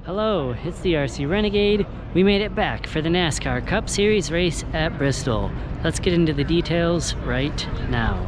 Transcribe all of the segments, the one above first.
Hello, it's the RC Renegade. We made it back for the NASCAR Cup Series race at Bristol. Let's get into the details right now.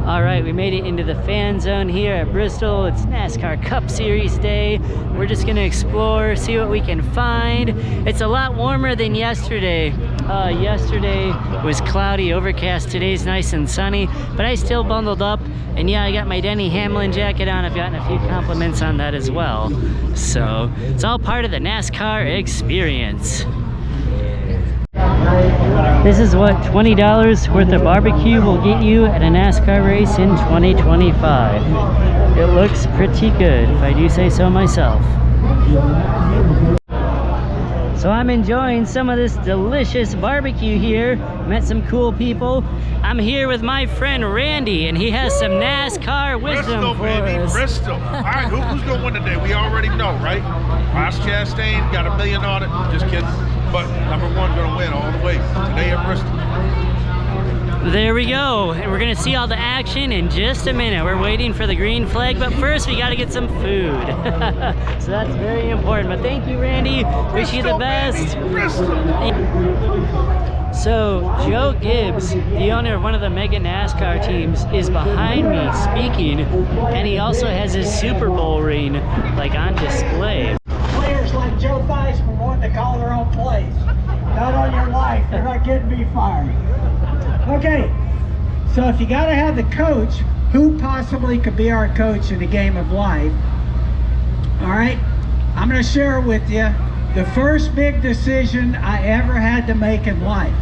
Alright, we made it into the fan zone here at Bristol. It's NASCAR Cup Series day. We're just going to explore, see what we can find. It's a lot warmer than yesterday. Yesterday was cloudy, overcast. Today's nice and sunny, but I still bundled up. And yeah, I got my Denny Hamlin jacket on. I've gotten a few compliments on that as well. So it's all part of the NASCAR experience. This is what $20 worth of barbecue will get you at a NASCAR race in 2025. It looks pretty good, if I do say so myself. So I'm enjoying some of this delicious barbecue here. Met some cool people. I'm here with my friend Randy, and he has some NASCAR wisdom Bristol, for baby, us. Bristol. All right, who's going to win today? We already know, right? Ross Chastain got $1 million on it. Just kidding. But number one going to win all the way today at Bristol. There we go. And we're going to see all the action in just a minute. We're waiting for the green flag, but first we got to get some food. So that's very important. But thank you, Randy. Wish you the best. So Joe Gibbs, the owner of one of the mega NASCAR teams, is behind me speaking, and he also has his Super Bowl ring like on display. Players like Joe Theismann want to call their own plays. Not on your life. They're not getting me fired. Okay, so if you got to have the coach, who possibly could be our coach in the game of life? All right, I'm going to share with you the first big decision I ever had to make in life.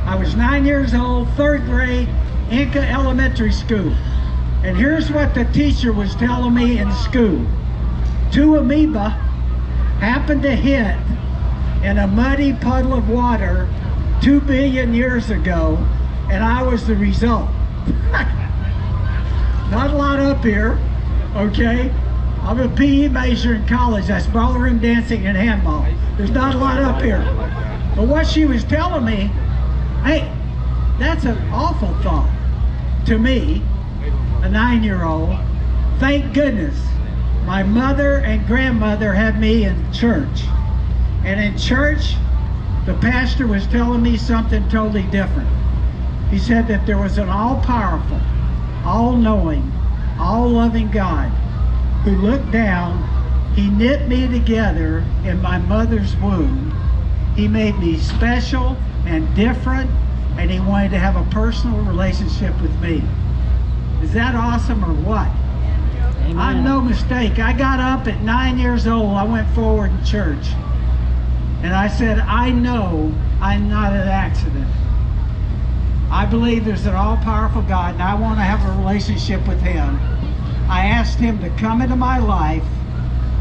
I was 9 years old, 3rd grade, Inca Elementary School. And here's what the teacher was telling me in school. 2 amoeba happened to hit in a muddy puddle of water 2 billion years ago, and I was the result. Not a lot up here, okay? I'm a PE major in college. That's ballroom dancing and handball. There's not a lot up here. But what she was telling me, hey, that's an awful thought to me, a 9-year-old. Thank goodness my mother and grandmother had me in church. And in church, the pastor was telling me something totally different. He said that there was an all-powerful, all-knowing, all-loving God who looked down. He knit me together in my mother's womb. He made me special and different, and he wanted to have a personal relationship with me. Is that awesome or what? Amen. I'm no mistake. I got up at 9 years old. I went forward in church. And I said, I know I'm not an accident. I believe there's an all-powerful God, and I want to have a relationship with Him. I asked Him to come into my life,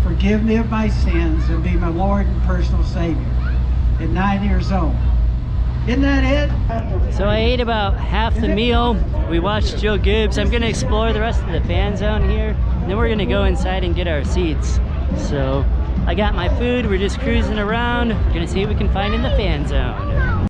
forgive me of my sins, and be my Lord and personal Savior at 9 years old. Isn't that it? So I ate about half the meal. We watched Joe Gibbs. I'm gonna explore the rest of the fan zone here. And then we're gonna go inside and get our seats. So I got my food. We're just cruising around. Gonna see what we can find in the fan zone.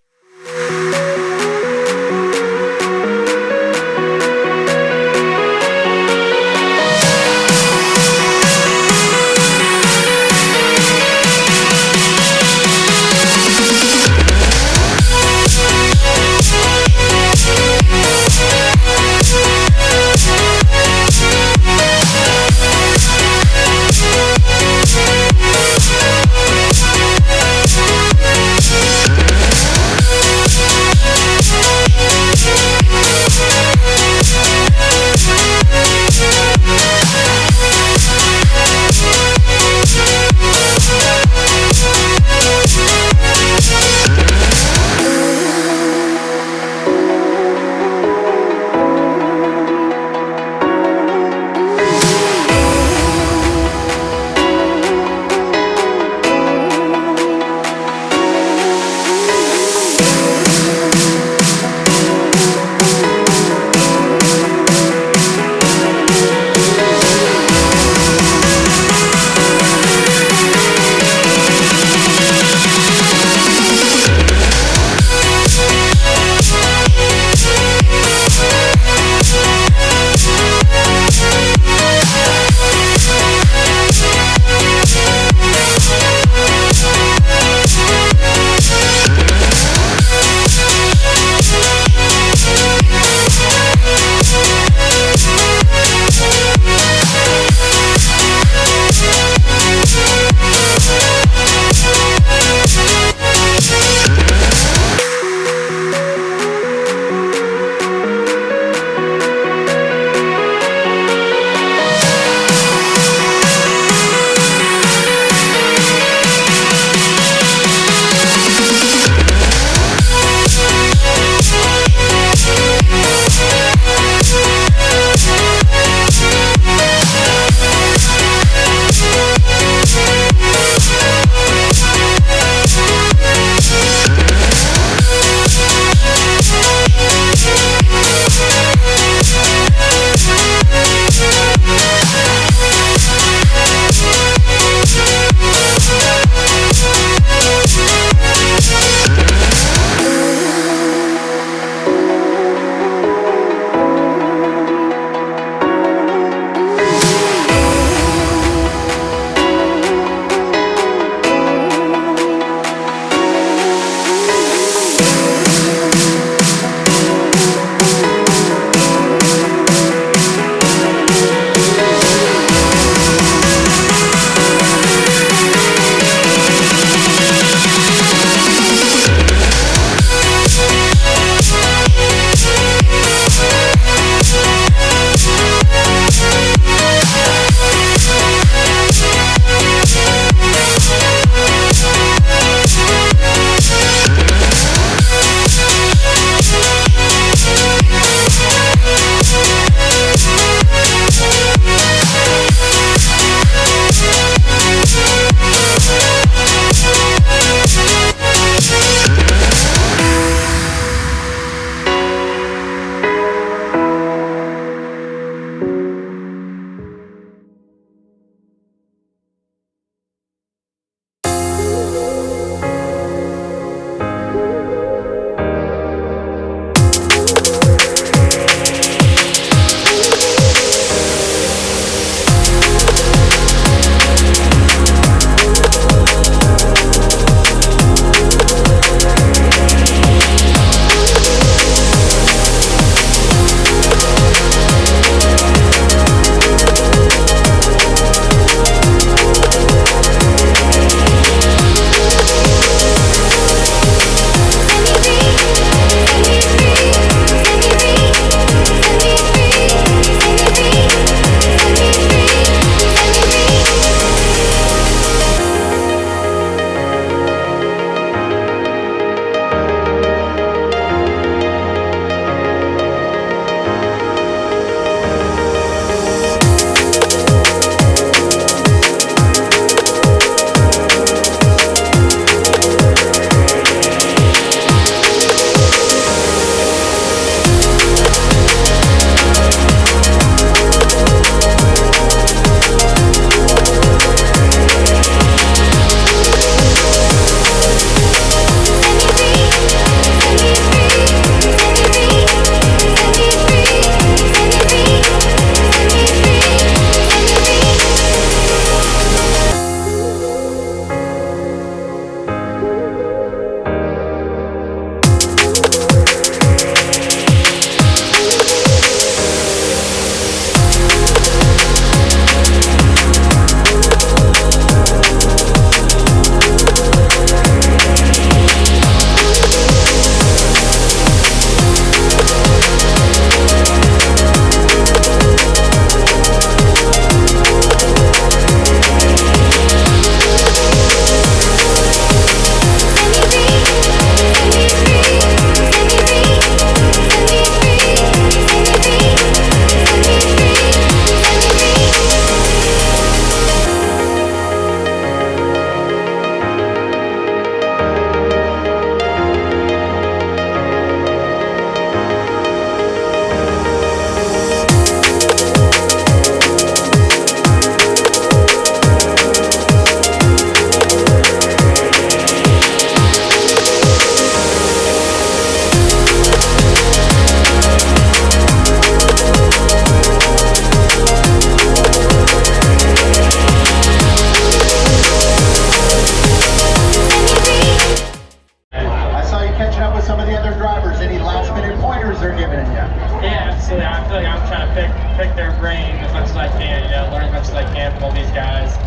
brain as much as I can, you know, learn as much as I can from all these guys.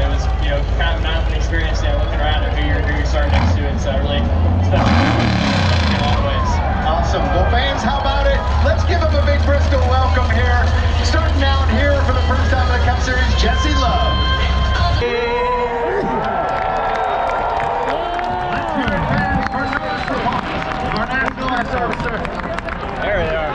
It was, you know, kind of an eye-opening experience, you know, looking around at who you're starting next to. It's really special in a lot of ways. Awesome. Well, fans, how about it? Let's give them a big Bristol welcome here. Starting down here for the first time in the Cup Series, Jesse Love. Let's hear it, fans, for our national anthem. There they are.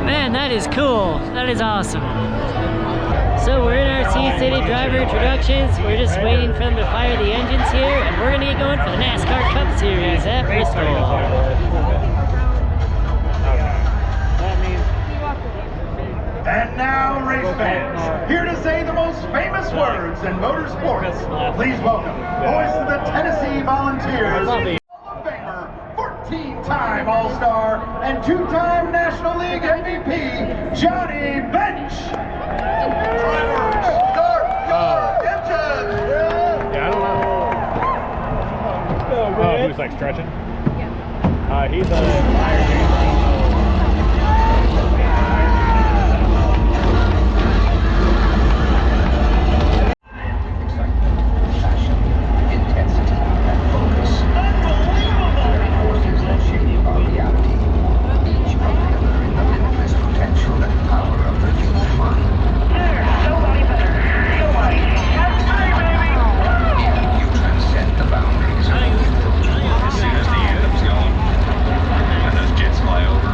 Man, that is cool. That is awesome. So we're in RC City driver introductions. We're just waiting for them to fire the engines here, and we're gonna get going for the Nascar Cup Series at Bristol. And now, race fans, here to say the most famous words in motorsports. Please welcome, voice of the Tennessee Volunteers, Hall of Famer, 14-time All-Star, and 2-time National League MVP, Johnny Bench. Drivers, start your engines! Yeah, I don't know. Oh, who's like stretching? Yeah. He's a tire changer. Fly over.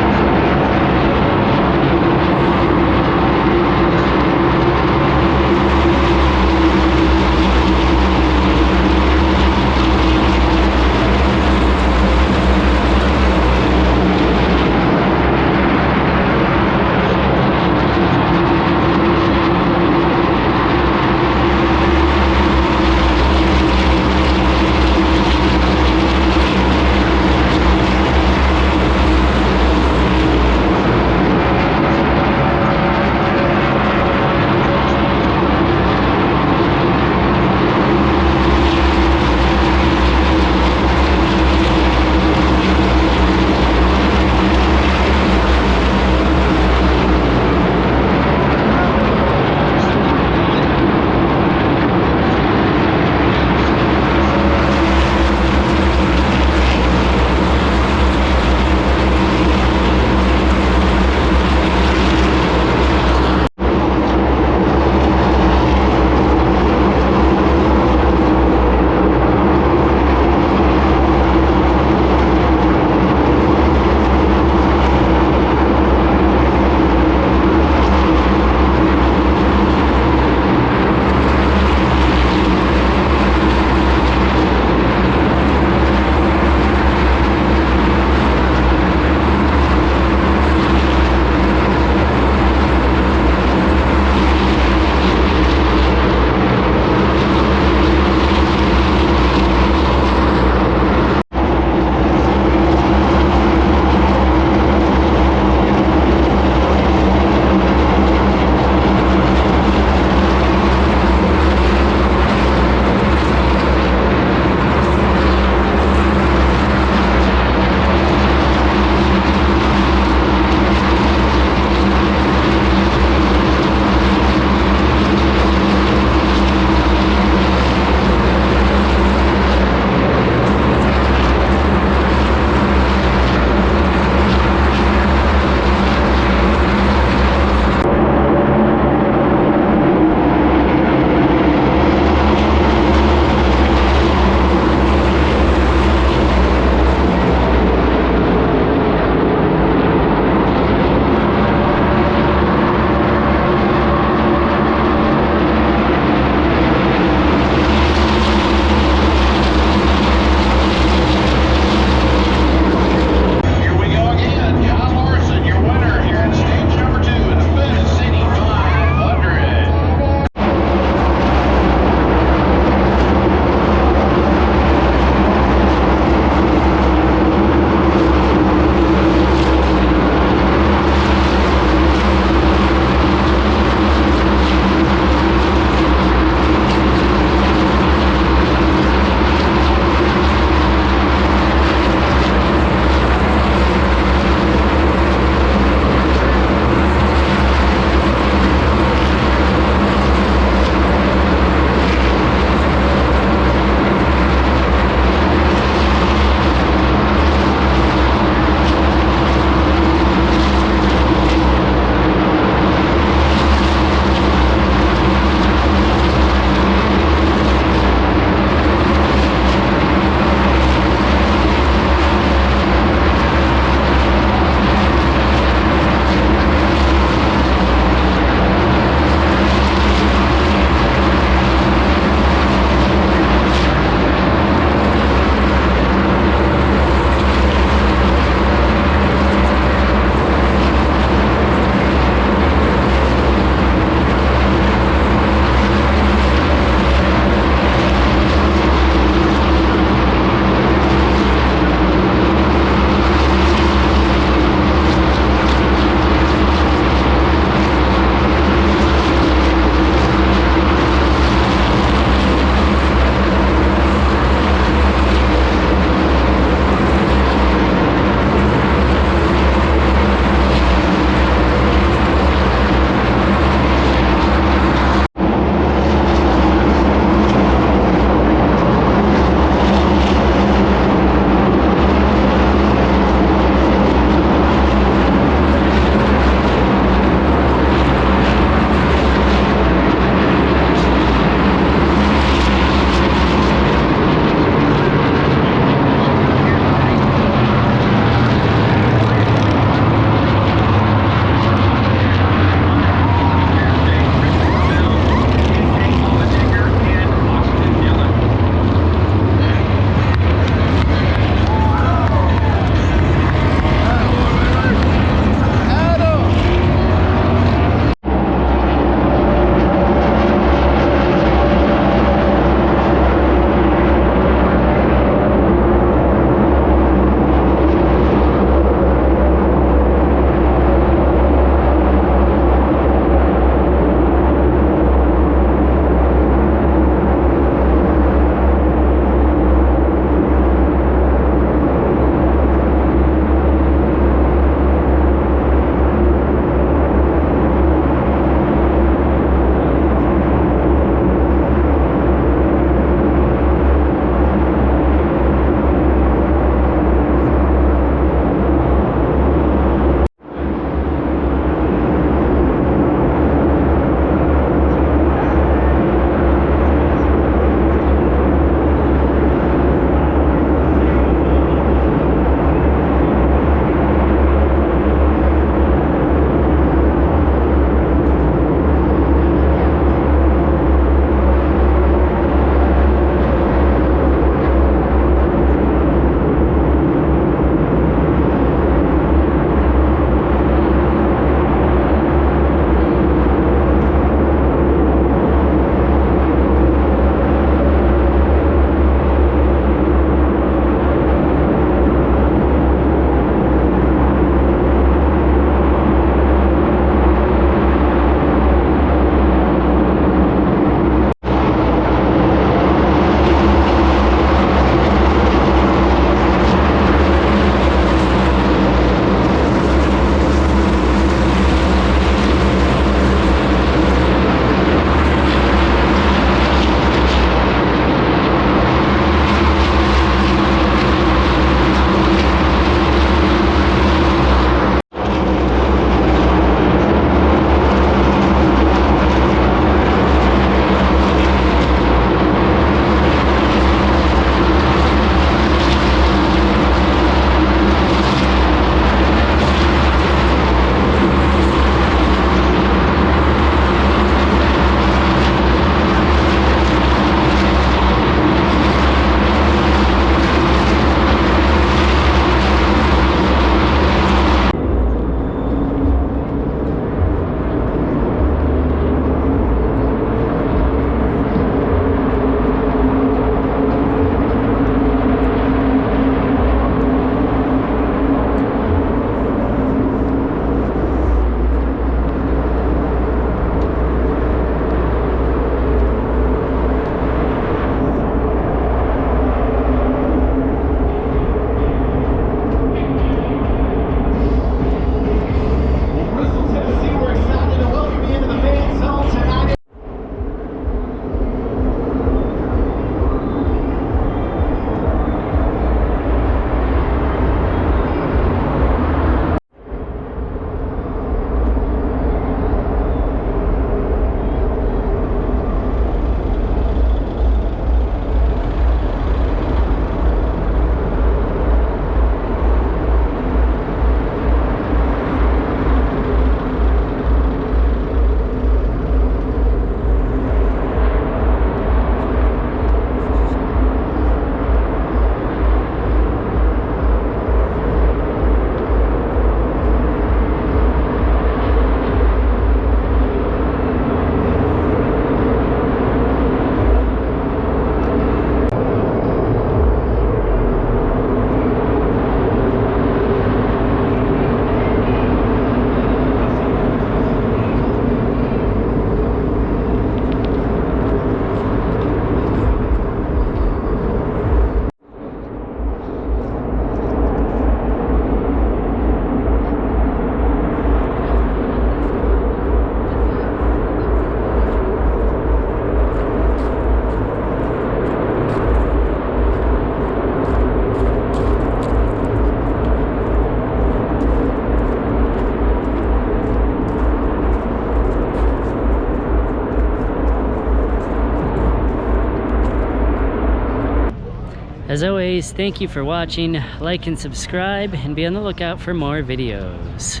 As always, thank you for watching. Like and subscribe, and be on the lookout for more videos.